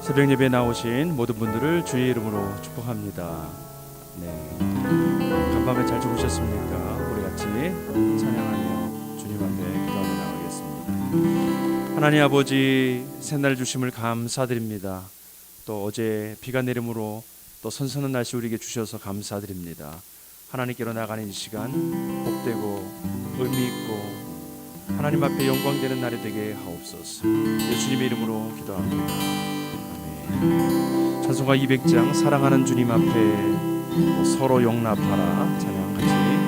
새벽 예배에 나오신 모든 분들을 주의 이름으로 축복합니다. 네, 간밤에 잘 주무셨습니까? 우리 같이 찬양하며 주님 앞에 기도하며 나가겠습니다. 하나님 아버지, 새날 주심을 감사드립니다. 또 어제 비가 내림으로 또 선선한 날씨 우리에게 주셔서 감사드립니다. 하나님께로 나가는 이 시간 복되고 의미 있고 하나님 앞에 영광되는 날이 되게 하옵소서. 예수님의 이름으로 기도합니다. 아멘. 찬송가 200장 사랑하는 주님 앞에 서로 용납하라 찬양 같이 드립니다.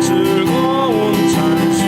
즐거운 찬송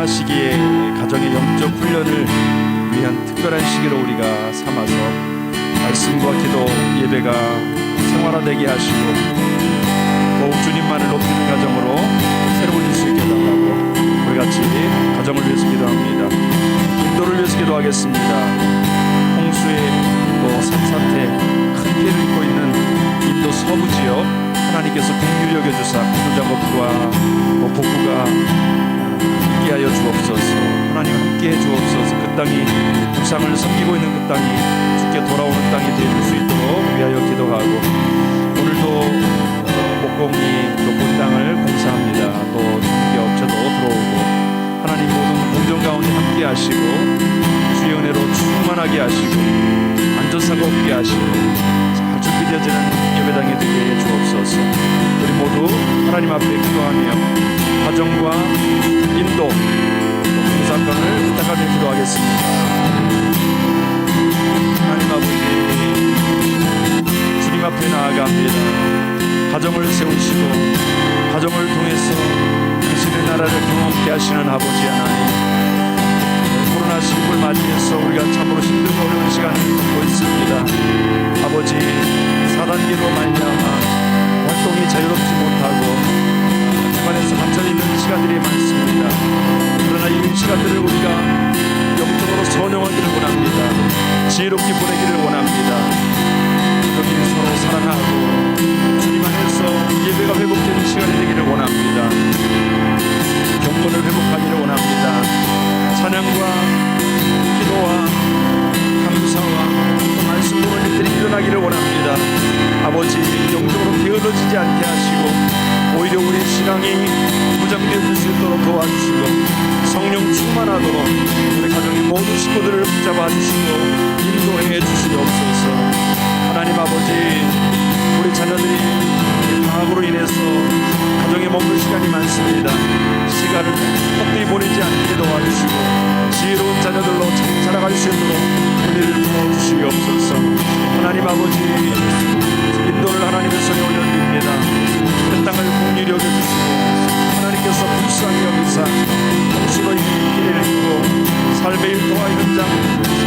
코로나 시기에 가정의 영적 훈련을 위한 특별한 시기로 우리가 삼아서 말씀과 기도, 예배가 생활화되게 하시고 더욱 주님만을 높이는 가정으로 새로워질 수 있게 해달라고 우리 같이 가정을 위해서 기도합니다. 인도를 위해서 기도하겠습니다. 홍수에 또 산사태 큰 피해를 입고 있는 인도 서부 지역 하나님께서 긍휼히 여겨주사 구조작업과 또 복구가 있게 하여 주옵소서. 하나님 함께해 주옵소서. 그 땅이 우상을 섬기고 있는 그 땅이 주께 돌아오는 땅이 되어줄 수 있도록 위하여 기도하고, 오늘도 목공이 또 본 땅을 공사합니다. 또 중개업체도 들어오고 하나님 모든 공정 가운데 함께 하시고 주의 은혜로 충만하게 하시고 안전사고 없게 하시고 잘 준비되어지는 예배당이 되게 해 주옵소서. 우리 모두 하나님 앞에 기도하며 가정과 인도 또 공사권을 부탁하며 기도하겠습니다. 하나님 아버지, 주님 앞에 나아갑니다. 가정을 세우시고 가정을 통해서 당신의 나라를 경험케 하시는 아버지 하나님, 코로나19를 맞이해서 우리가 참으로 힘들고 어려운 시간을 겪고 있습니다. 아버지, 사단계로 말미암아 활동이 자유롭지 못하고 주관에서 갇혀있는 시간들이 많습니다. 그러나 이 시간들을 우리가 영적으로 선용하기를 원합니다. 지혜롭게 보내기를 원합니다. 여기 서로 사랑하고 주님 안에서 예배가 회복되는 시간이 되기를 원합니다. 경건을 회복하기를 원합니다. 찬양과 기도와 감사와 또 말씀 보는 일들이 일어나기를 원합니다. 아버지, 영적으로 게을러지지 않게 하시고 오히려 우리 신앙이 무장되어질 수 있도록 도와주시고 성령 충만하도록 우리 가정의 모든 식구들을 붙잡아 주시고 인도해 주시옵소서. 하나님 아버지, 우리 자녀들이 방학으로 인해서 가정에 머물 시간이 많습니다. 시간을 헛되이 보내지 않게 도와주시고 지혜로운 자녀들로 잘 자라갈 수 있도록 은혜를 부어주시옵소서. 하나님 아버지, 인도를 하나님의 손에 올려드립니다. 그 땅을 긍휼히 여겨주시고 하나님께서 불쌍히 여기사 홍수로 인해 피해를 입고 삶의 일터와 현장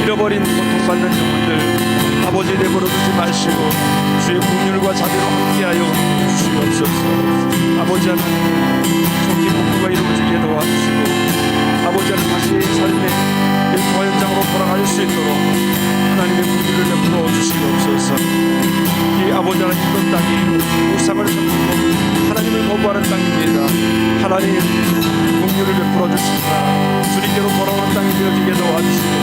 잃어버린 고통받는 영혼들 아버지 내버려두지 마시고 주의 긍휼과 자비로 함께하여 주시옵소서. 아버지 하나님, 좋게 복구가 이루어지게 도와주시고 아버지 하나님 다시 삶의 일터와 현장으로 돌아갈 수 있도록 하나님의 긍휼을 베풀어 주시옵소서. 이 아버지 하나님, 이런 땅이 우상을 섬기고 하나님을 거부하는 땅입니다. 하나님 긍휼을 베풀어 주시사 주님께로 돌아오는 땅이 되어지게 도와주시고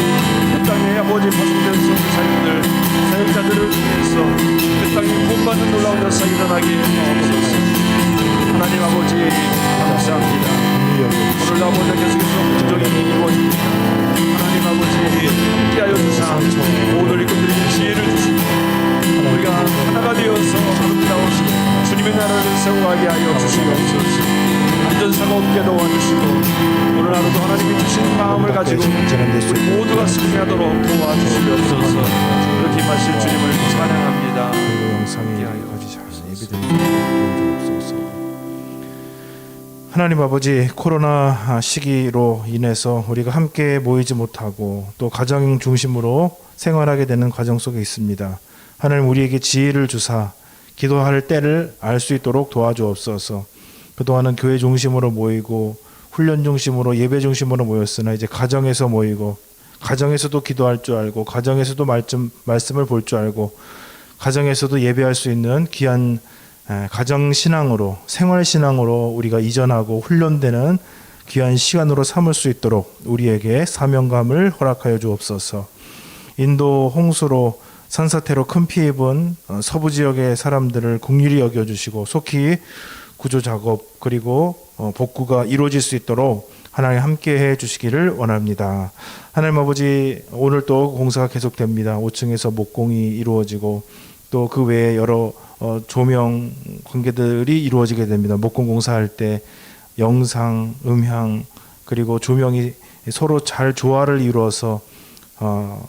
그 땅에 아버지 파송된 선교사님들 사역자들을 통해서 그 땅이 구원받는 놀라운 역사가 일어나게 하옵소서. 하나님 아버지, 감사합니다. 오늘 아버지 계속해서 공정이 이루어집니다. 하나님 아버지, 함께하여 주사 모든 일꾼들에게 지혜를 주시고 우리가 하나가 되어서 아름다운 주님의 나라를 세워가게 하여 주시옵소서. 안전사가 없게 도와주시고 오늘 하루도 하나님이 주신 마음을 가지고 우리 모두가 승리하도록 도와주시옵소서. 그렇게 마실 주님을 찬양합니다. 영상에 여기까지 잘 예배드리는 도와주옵소서. 하나님 아버지, 코로나 시기로 인해서 우리가 함께 모이지 못하고 또 가정 중심으로 생활하게 되는 과정 속에 있습니다. 하나님, 우리에게 지혜를 주사 기도할 때를 알 수 있도록 도와주옵소서. 그동안은 교회 중심으로 모이고 훈련 중심으로 예배 중심으로 모였으나 이제 가정에서 모이고 가정에서도 기도할 줄 알고 가정에서도 말씀을 볼 줄 알고 가정에서도 예배할 수 있는 귀한 가정신앙으로 생활신앙으로 우리가 이전하고 훈련되는 귀한 시간으로 삼을 수 있도록 우리에게 사명감을 허락하여 주옵소서. 인도 홍수로 산사태로 큰 피해 입은 서부 지역의 사람들을 긍휼히 여겨주시고 속히 구조작업 그리고 복구가 이루어질 수 있도록 하나님 함께 해 주시기를 원합니다. 하나님 아버지, 오늘 또 공사가 계속됩니다. 5층에서 목공이 이루어지고 또 그 외에 여러 조명 관계들이 이루어지게 됩니다. 목공 공사할 때 영상, 음향 그리고 조명이 서로 잘 조화를 이루어서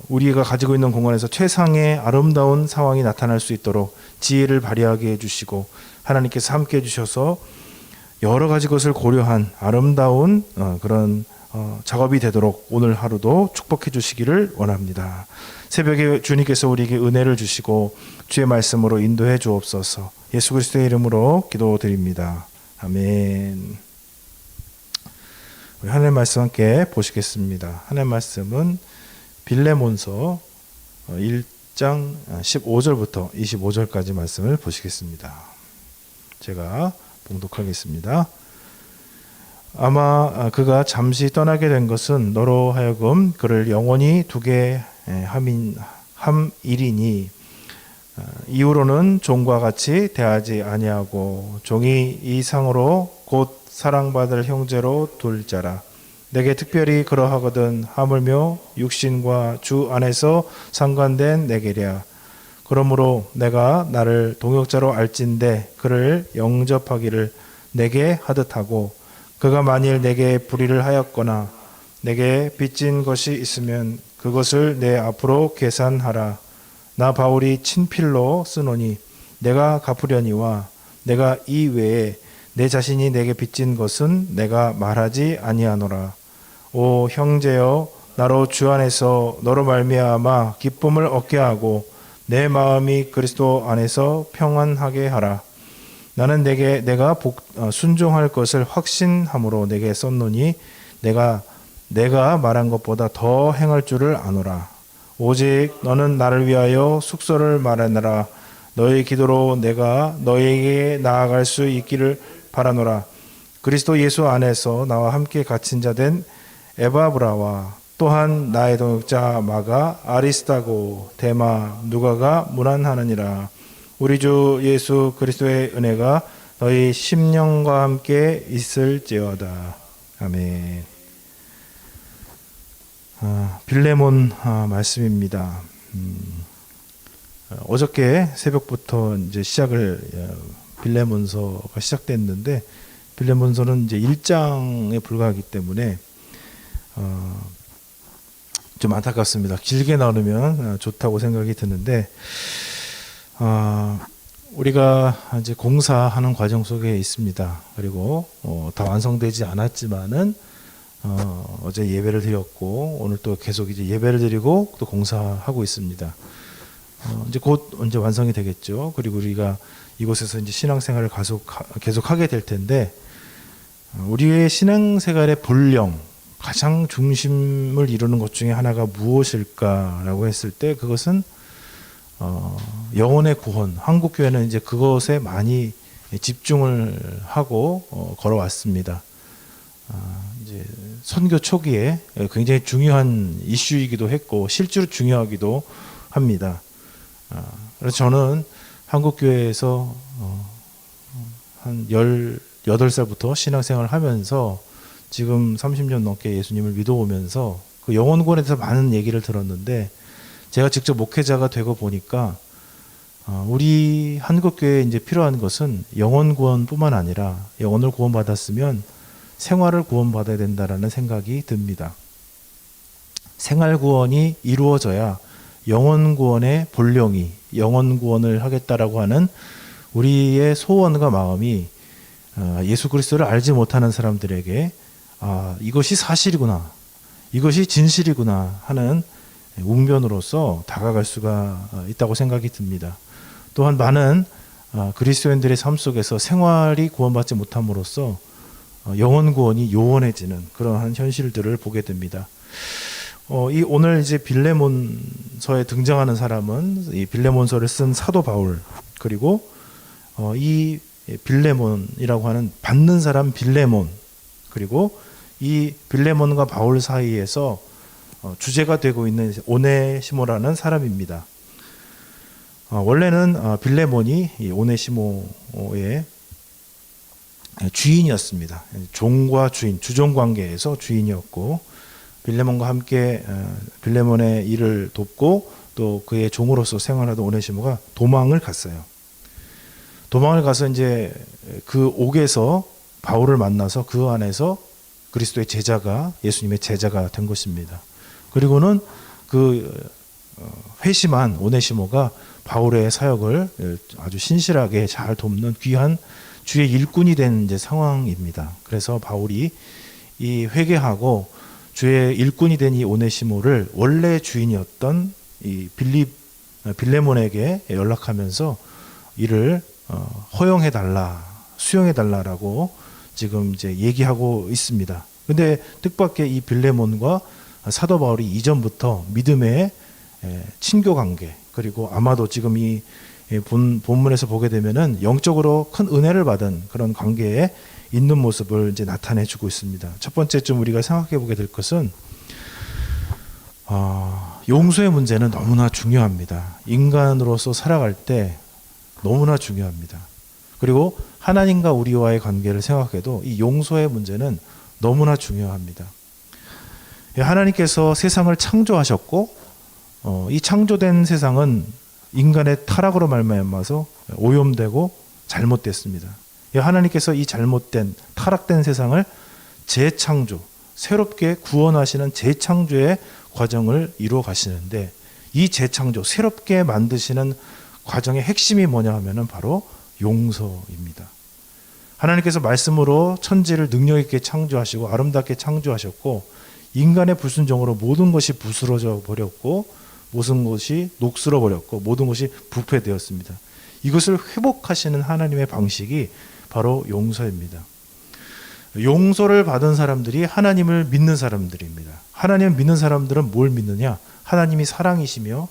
우리가 가지고 있는 공간에서 최상의 아름다운 상황이 나타날 수 있도록 지혜를 발휘하게 해주시고 하나님께서 함께 해주셔서 여러 가지 것을 고려한 아름다운 그런 작업이 되도록 오늘 하루도 축복해 주시기를 원합니다. 새벽에 주님께서 우리에게 은혜를 주시고 주의 말씀으로 인도해 주옵소서. 예수 그리스도의 이름으로 기도드립니다. 아멘. 우리 하나님의 말씀 함께 보시겠습니다. 하나님의 말씀은 빌레몬서 1장 15절부터 25절까지 말씀을 보시겠습니다. 제가 봉독하겠습니다. 아마 그가 잠시 떠나게 된 것은 너로 하여금 그를 영원히 두게 함이리니 이후로는 종과 같이 대하지 아니하고 종이 이 상으로 곧 사랑받을 형제로 둘 자라. 내게 특별히 그러하거든 하물며 육신과 주 안에서 상관된 내게랴. 그러므로 내가 나를 동역자로 알진대 그를 영접하기를 내게 하듯하고 그가 만일 내게 불의를 하였거나 내게 빚진 것이 있으면 그것을 내 앞으로 계산하라. 나 바울이 친필로 쓰노니 내가 갚으려니와 내가 이 외에 내 자신이 내게 빚진 것은 내가 말하지 아니하노라. 오 형제여, 나로 주 안에서 너로 말미암아 기쁨을 얻게 하고 내 마음이 그리스도 안에서 평안하게 하라. 나는 내가 순종할 것을 확신함으로 내게 썼노니 내가 말한 것보다 더 행할 줄을 아노라. 오직 너는 나를 위하여 숙소를 마련하라. 너의 기도로 내가 너에게 나아갈 수 있기를 바라노라. 그리스도 예수 안에서 나와 함께 갇힌 자 된 에바브라와 또한 나의 동역자 마가, 아리스타고, 데마, 누가가 문안하느니라. 우리 주 예수 그리스도의 은혜가 너희 심령과 함께 있을지어다. 아멘. 빌레몬 말씀입니다. 어저께 새벽부터 이제 빌레몬서가 시작됐는데 빌레몬서는 이제 1장에 불과하기 때문에 좀 안타깝습니다. 길게 나누면 좋다고 생각이 드는데 우리가 이제 공사하는 과정 속에 있습니다. 그리고 다 완성되지 않았지만은 어제 예배를 드렸고 오늘 또 계속 이제 예배를 드리고 또 공사하고 있습니다. 이제 곧 이제 완성이 되겠죠. 그리고 우리가 이곳에서 이제 신앙생활을 계속 하게 될 텐데 우리의 신앙생활의 본령 가장 중심을 이루는 것 중에 하나가 무엇일까라고 했을 때 그것은 영혼의 구원. 한국 교회는 이제 그것에 많이 집중을 하고 걸어왔습니다. 이제 선교 초기에 굉장히 중요한 이슈이기도 했고 실제로 중요하기도 합니다. 그래서 저는 한국 교회에서 한 18살부터 신앙생활을 하면서 지금 30년 넘게 예수님을 믿어오면서 그 영혼구원에 대해서 많은 얘기를 들었는데 제가 직접 목회자가 되고 보니까 우리 한국교회에 이제 필요한 것은 영혼구원뿐만 아니라 영혼을 구원받았으면 생활을 구원받아야 된다라는 생각이 듭니다. 생활구원이 이루어져야 영혼구원의 본령이 영혼구원을 하겠다라고 하는 우리의 소원과 마음이 예수 그리스도를 알지 못하는 사람들에게 이것이 사실이구나, 이것이 진실이구나 하는 웅변으로서 다가갈 수가 있다고 생각이 듭니다. 또한 많은 그리스도인들의 삶 속에서 생활이 구원받지 못함으로써 영혼 구원이 요원해지는 그러한 현실들을 보게 됩니다. 오늘 이제 빌레몬서에 등장하는 사람은 이 빌레몬서를 쓴 사도 바울, 그리고 이 빌레몬이라고 하는 받는 사람 빌레몬, 그리고 이 빌레몬과 바울 사이에서 주제가 되고 있는 오네시모라는 사람입니다. 원래는 빌레몬이 이 오네시모의 주인이었습니다. 종과 주인, 주종 관계에서 주인이었고 빌레몬과 함께 빌레몬의 일을 돕고 또 그의 종으로서 생활하던 오네시모가 도망을 갔어요. 도망을 가서 이제 그 옥에서 바울을 만나서 그 안에서 그리스도의 제자가, 예수님의 제자가 된 것입니다. 그리고는 그 회심한 오네시모가 바울의 사역을 아주 신실하게 잘 돕는 귀한 주의 일꾼이 된 이제 상황입니다. 그래서 바울이 이 회개하고 주의 일꾼이 된 이 오네시모를 원래 주인이었던 이 빌레몬에게 연락하면서 이를 허용해 달라, 수용해 달라라고 지금 이제 얘기하고 있습니다. 근데 뜻밖의 이 빌레몬과 사도 바울이 이전부터 믿음의 친교 관계, 그리고 아마도 지금 이 본문에서 보게 되면은 영적으로 큰 은혜를 받은 그런 관계에 있는 모습을 이제 나타내 주고 있습니다. 첫 번째 좀 우리가 생각해 보게 될 것은 용서의 문제는 너무나 중요합니다. 인간으로서 살아갈 때 너무나 중요합니다. 그리고 하나님과 우리와의 관계를 생각해도 이 용서의 문제는 너무나 중요합니다. 하나님께서 세상을 창조하셨고 이 창조된 세상은 인간의 타락으로 말미암아서 오염되고 잘못됐습니다. 하나님께서 이 잘못된 타락된 세상을 재창조, 새롭게 구원하시는 재창조의 과정을 이루어 가시는데, 이 재창조, 새롭게 만드시는 과정의 핵심이 뭐냐 하면은 바로 용서입니다. 하나님께서 말씀으로 천지를 능력 있게 창조하시고 아름답게 창조하셨고, 인간의 불순종으로 모든 것이 부스러져 버렸고, 모든 것이 녹슬어 버렸고, 모든 것이 부패되었습니다. 이것을 회복하시는 하나님의 방식이 바로 용서입니다. 용서를 받은 사람들이 하나님을 믿는 사람들입니다. 하나님을 믿는 사람들은 뭘 믿느냐? 하나님이 사랑이시며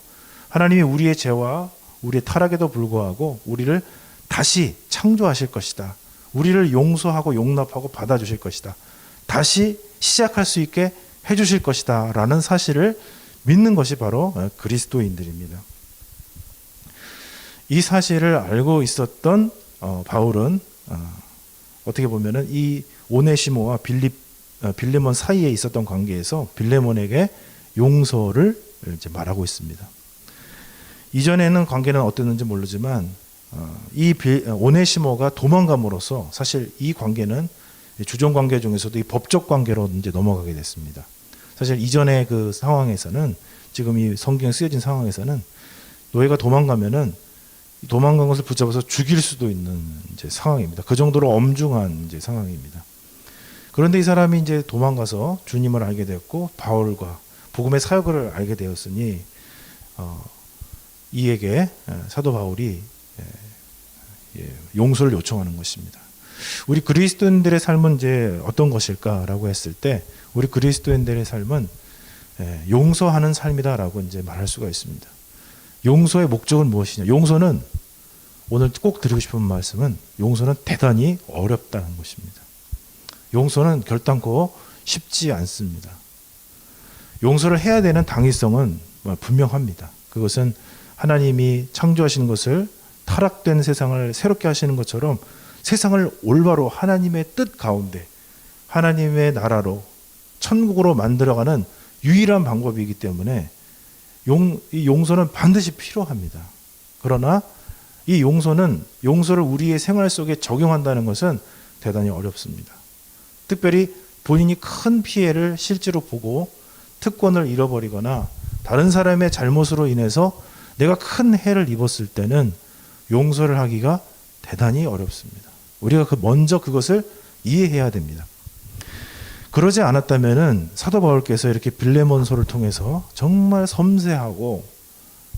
하나님이 우리의 죄와 우리의 타락에도 불구하고 우리를 다시 창조하실 것이다. 우리를 용서하고 용납하고 받아주실 것이다. 다시 시작할 수 있게 해주실 것이다 라는 사실을 믿는 것이 바로 그리스도인들입니다. 이 사실을 알고 있었던 바울은 어떻게 보면은 이 오네시모와 빌레몬 사이에 있었던 관계에서 빌레몬에게 용서를 이제 말하고 있습니다. 이전에는 관계는 어땠는지 모르지만 이 오네시모가 도망감으로써 사실 이 관계는 주종 관계 중에서도 이 법적 관계로 이제 넘어가게 됐습니다. 사실 이전의 그 상황에서는, 지금 이 성경에 쓰여진 상황에서는 노예가 도망가면은 도망간 것을 붙잡아서 죽일 수도 있는 이제 상황입니다. 그 정도로 엄중한 이제 상황입니다. 그런데 이 사람이 이제 도망가서 주님을 알게 되었고 바울과 복음의 사역을 알게 되었으니 이에게 사도 바울이 용서를 요청하는 것입니다. 우리 그리스도인들의 삶은 이제 어떤 것일까라고 했을 때, 우리 그리스도인들의 삶은 용서하는 삶이다라고 이제 말할 수가 있습니다. 용서의 목적은 무엇이냐? 용서는, 오늘 꼭 드리고 싶은 말씀은, 용서는 대단히 어렵다는 것입니다. 용서는 결단코 쉽지 않습니다. 용서를 해야 되는 당위성은 분명합니다. 그것은 하나님이 창조하시는 것을, 타락된 세상을 새롭게 하시는 것처럼 세상을 올바로 하나님의 뜻 가운데 하나님의 나라로, 천국으로 만들어가는 유일한 방법이기 때문에 이 용서는 반드시 필요합니다. 그러나 이 용서를 우리의 생활 속에 적용한다는 것은 대단히 어렵습니다. 특별히 본인이 큰 피해를 실제로 보고 특권을 잃어버리거나 다른 사람의 잘못으로 인해서 내가 큰 해를 입었을 때는 용서를 하기가 대단히 어렵습니다. 우리가 먼저 그것을 이해해야 됩니다. 그러지 않았다면은 사도 바울께서 이렇게 빌레몬서를 통해서 정말 섬세하고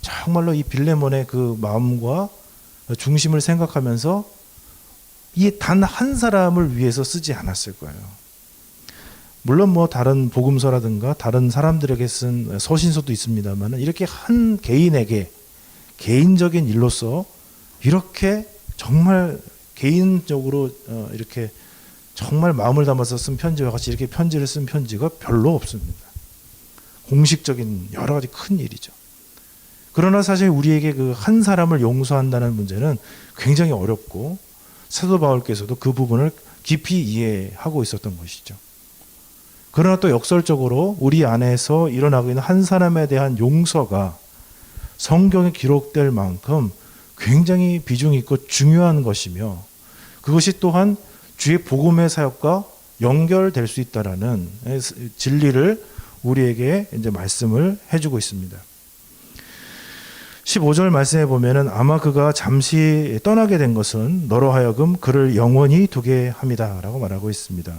정말로 이 빌레몬의 그 마음과 중심을 생각하면서 이 단 한 사람을 위해서 쓰지 않았을 거예요. 물론 뭐 다른 복음서라든가 다른 사람들에게 쓴 서신서도 있습니다만, 이렇게 한 개인에게 개인적인 일로서 이렇게 정말 개인적으로 이렇게 정말 마음을 담아서 쓴 편지와 같이 이렇게 편지를 쓴 편지가 별로 없습니다. 공식적인 여러 가지 큰 일이죠. 그러나 사실 우리에게 그 한 사람을 용서한다는 문제는 굉장히 어렵고, 사도 바울께서도 그 부분을 깊이 이해하고 있었던 것이죠. 그러나 또 역설적으로 우리 안에서 일어나고 있는 한 사람에 대한 용서가 성경에 기록될 만큼 굉장히 비중 있고 중요한 것이며, 그것이 또한 주의 복음의 사역과 연결될 수 있다라는 진리를 우리에게 이제 말씀을 해주고 있습니다. 15절 말씀에 보면은 아마 그가 잠시 떠나게 된 것은 너로 하여금 그를 영원히 두게 함이다라고 말하고 있습니다.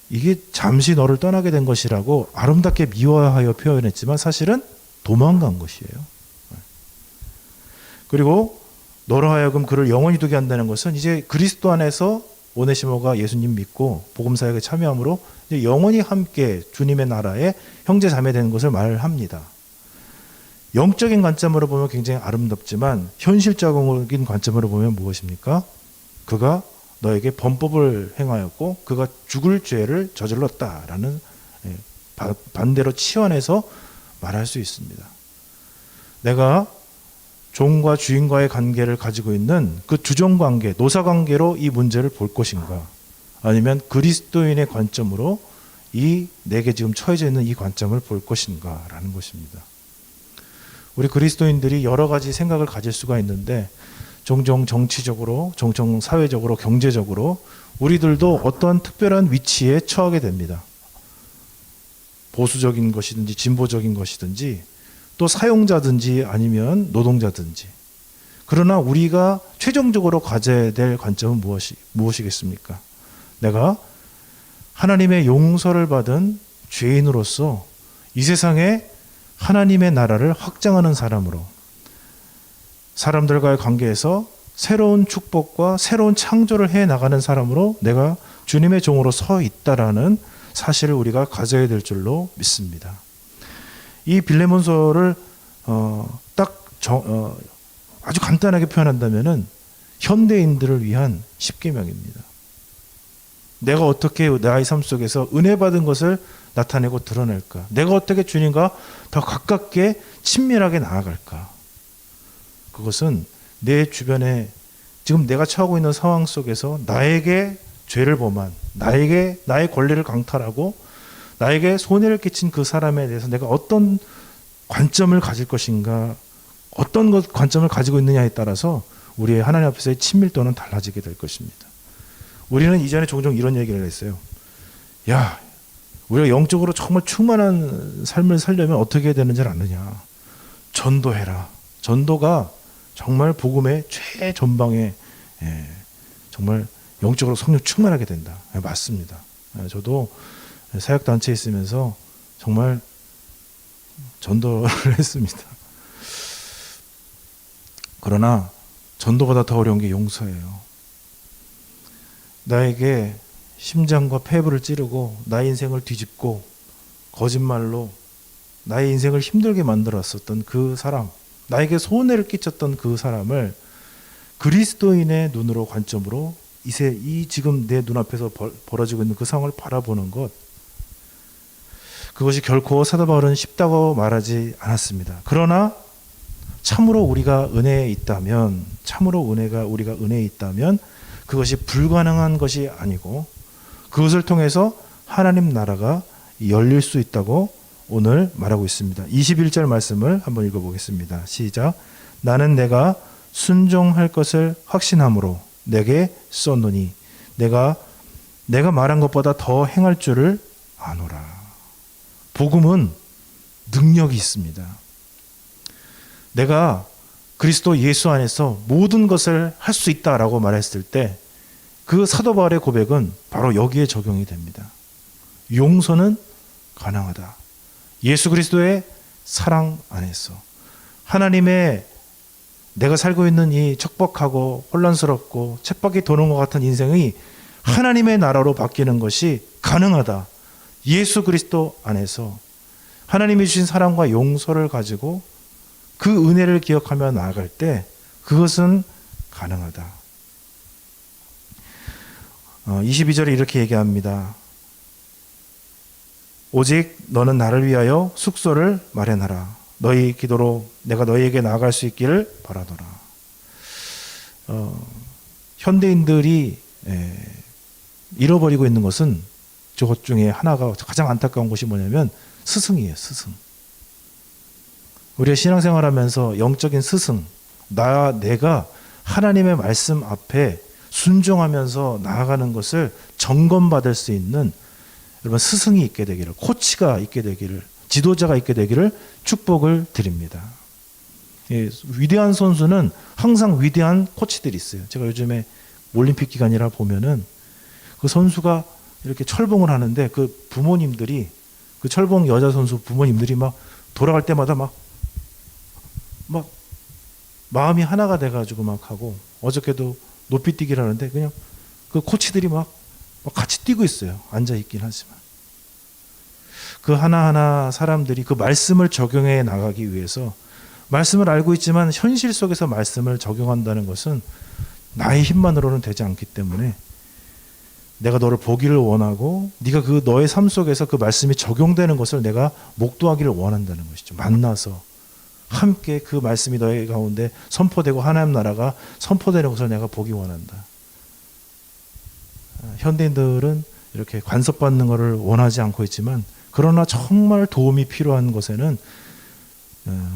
이게 잠시 너를 떠나게 된 것이라고 아름답게 미화하여 표현했지만 사실은 도망간 것이에요. 그리고 너로 하여금 그를 영원히 두게 한다는 것은 이제 그리스도 안에서 오네시모가 예수님 믿고 복음 사역에 참여함으로 이제 영원히 함께 주님의 나라의 형제 자매 되는 것을 말합니다. 영적인 관점으로 보면 굉장히 아름답지만 현실적인 관점으로 보면 무엇입니까? 그가 너에게 범법을 행하였고 그가 죽을 죄를 저질렀다라는 반대로 치환해서 말할 수 있습니다. 내가 종과 주인과의 관계를 가지고 있는 그 주종관계, 노사관계로 이 문제를 볼 것인가, 아니면 그리스도인의 관점으로 이 내게 지금 처해져 있는 이 관점을 볼 것인가라는 것입니다. 우리 그리스도인들이 여러 가지 생각을 가질 수가 있는데 종종 정치적으로, 종종 사회적으로, 경제적으로 우리들도 어떤 특별한 위치에 처하게 됩니다. 보수적인 것이든지 진보적인 것이든지 또 사용자든지 아니면 노동자든지. 그러나 우리가 최종적으로 가져야 될 관점은 무엇이겠습니까? 내가 하나님의 용서를 받은 죄인으로서 이 세상에 하나님의 나라를 확장하는 사람으로 사람들과의 관계에서 새로운 축복과 새로운 창조를 해 나가는 사람으로 내가 주님의 종으로 서 있다라는 사실을 우리가 가져야 될 줄로 믿습니다. 이 빌레몬서를 아주 간단하게 표현한다면은 현대인들을 위한 십계명입니다. 내가 어떻게 나의 삶 속에서 은혜 받은 것을 나타내고 드러낼까? 내가 어떻게 주님과 더 가깝게 친밀하게 나아갈까? 그것은 내 주변에 지금 내가 처하고 있는 상황 속에서 나에게 죄를 범한, 나의 권리를 강탈하고 나에게 손해를 끼친 그 사람에 대해서 내가 어떤 관점을 가질 것인가, 어떤 관점을 가지고 있느냐에 따라서 우리의 하나님 앞에서의 친밀도는 달라지게 될 것입니다. 우리는 이전에 종종 이런 얘기를 했어요. 야, 우리가 영적으로 정말 충만한 삶을 살려면 어떻게 해야 되는지 아느냐. 전도해라. 전도가 정말 복음의 최전방에 정말 영적으로 성령 충만하게 된다. 맞습니다. 저도 사역단체에 있으면서 정말 전도를 했습니다. 그러나 전도보다 더 어려운 게 용서예요. 나에게 심장과 폐부를 찌르고 나의 인생을 뒤집고 거짓말로 나의 인생을 힘들게 만들었었던 그 사람, 나에게 손해를 끼쳤던 그 사람을 그리스도인의 눈으로 관점으로 이 지금 내 눈앞에서 벌어지고 있는 그 상황을 바라보는 것, 그것이 결코 사도 바울은 쉽다고 말하지 않았습니다. 그러나 참으로 우리가 은혜에 있다면, 우리가 은혜에 있다면 그것이 불가능한 것이 아니고 그것을 통해서 하나님 나라가 열릴 수 있다고 오늘 말하고 있습니다. 21절 말씀을 한번 읽어보겠습니다. 시작. 나는 내가 순종할 것을 확신함으로 내게 썼노니 내가 말한 것보다 더 행할 줄을 아노라. 복음은 능력이 있습니다. 내가 그리스도 예수 안에서 모든 것을 할 수 있다라고 말했을 때 그 사도 바울의 고백은 바로 여기에 적용이 됩니다. 용서는 가능하다. 예수 그리스도의 사랑 안에서 하나님의 내가 살고 있는 이 척박하고 혼란스럽고 쳇바퀴 도는 것 같은 인생이 하나님의 나라로 바뀌는 것이 가능하다. 예수 그리스도 안에서 하나님이 주신 사랑과 용서를 가지고 그 은혜를 기억하며 나아갈 때 그것은 가능하다. 22절에 이렇게 얘기합니다. 오직 너는 나를 위하여 숙소를 마련하라. 너희 기도로 내가 너희에게 나아갈 수 있기를 바라노라. 현대인들이 잃어버리고 있는 것은 저것 중에 하나가 가장 안타까운 것이 뭐냐면 스승이에요. 스승. 우리가 신앙생활하면서 영적인 스승, 내가 하나님의 말씀 앞에 순종하면서 나아가는 것을 점검받을 수 있는 여러분 스승이 있게 되기를, 코치가 있게 되기를, 지도자가 있게 되기를 축복을 드립니다. 위대한 선수는 항상 위대한 코치들이 있어요. 제가 요즘에 올림픽 기간이라 보면은 그 선수가 이렇게 철봉을 하는데 그 부모님들이 그 철봉 여자 선수 부모님들이 막 돌아갈 때마다 막 마음이 하나가 돼가지고 막 하고 어저께도 높이 뛰기를 하는데 그냥 그 코치들이 막 같이 뛰고 있어요. 앉아 있긴 하지만 그 하나하나 사람들이 그 말씀을 적용해 나가기 위해서 말씀을 알고 있지만 현실 속에서 말씀을 적용한다는 것은 나의 힘만으로는 되지 않기 때문에 내가 너를 보기를 원하고 네가 그 너의 삶 속에서 그 말씀이 적용되는 것을 내가 목도하기를 원한다는 것이죠. 만나서 함께 그 말씀이 너의 가운데 선포되고 하나님 나라가 선포되는 것을 내가 보기 원한다. 현대인들은 이렇게 간섭받는 것을 원하지 않고 있지만 그러나 정말 도움이 필요한 것에는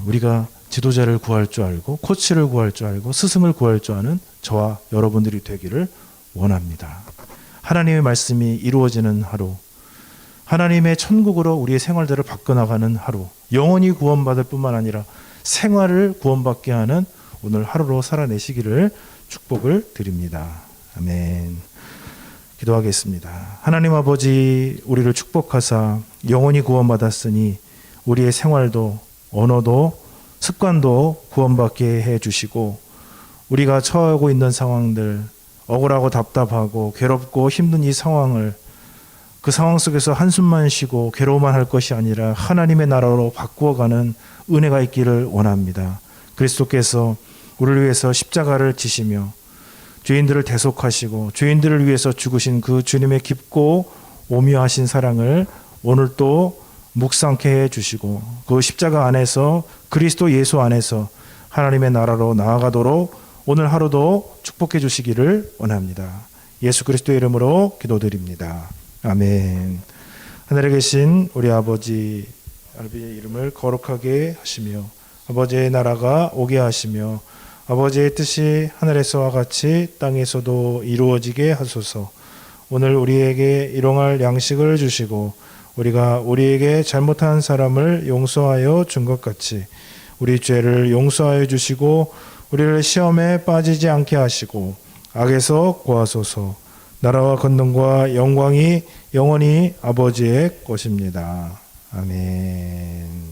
우리가 지도자를 구할 줄 알고 코치를 구할 줄 알고 스승을 구할 줄 아는 저와 여러분들이 되기를 원합니다. 하나님의 말씀이 이루어지는 하루, 하나님의 천국으로 우리의 생활들을 바꿔나가는 하루, 영원히 구원받을 뿐만 아니라 생활을 구원받게 하는 오늘 하루로 살아내시기를 축복을 드립니다. 아멘. 기도하겠습니다. 하나님 아버지, 우리를 축복하사 영원히 구원받았으니 우리의 생활도 언어도 습관도 구원받게 해주시고 우리가 처하고 있는 상황들, 억울하고 답답하고 괴롭고 힘든 이 상황을 그 상황 속에서 한숨만 쉬고 괴로워만 할 것이 아니라 하나님의 나라로 바꾸어가는 은혜가 있기를 원합니다. 그리스도께서 우리를 위해서 십자가를 지시며 죄인들을 대속하시고 죄인들을 위해서 죽으신 그 주님의 깊고 오묘하신 사랑을 오늘 또 묵상케 해주시고 그 십자가 안에서 그리스도 예수 안에서 하나님의 나라로 나아가도록 오늘 하루도 축복해 주시기를 원합니다. 예수 그리스도의 이름으로 기도드립니다. 아멘. 하늘에 계신 우리 아버지의 이름을 거룩하게 하시며 아버지의 나라가 오게 하시며 아버지의 뜻이 하늘에서와 같이 땅에서도 이루어지게 하소서. 오늘 우리에게 일용할 양식을 주시고 우리가 우리에게 잘못한 사람을 용서하여 준 것 같이 우리 죄를 용서하여 주시고 우리를 시험에 빠지지 않게 하시고 악에서 구하소서. 나라와 권능과 영광이 영원히 아버지의 것입니다. 아멘.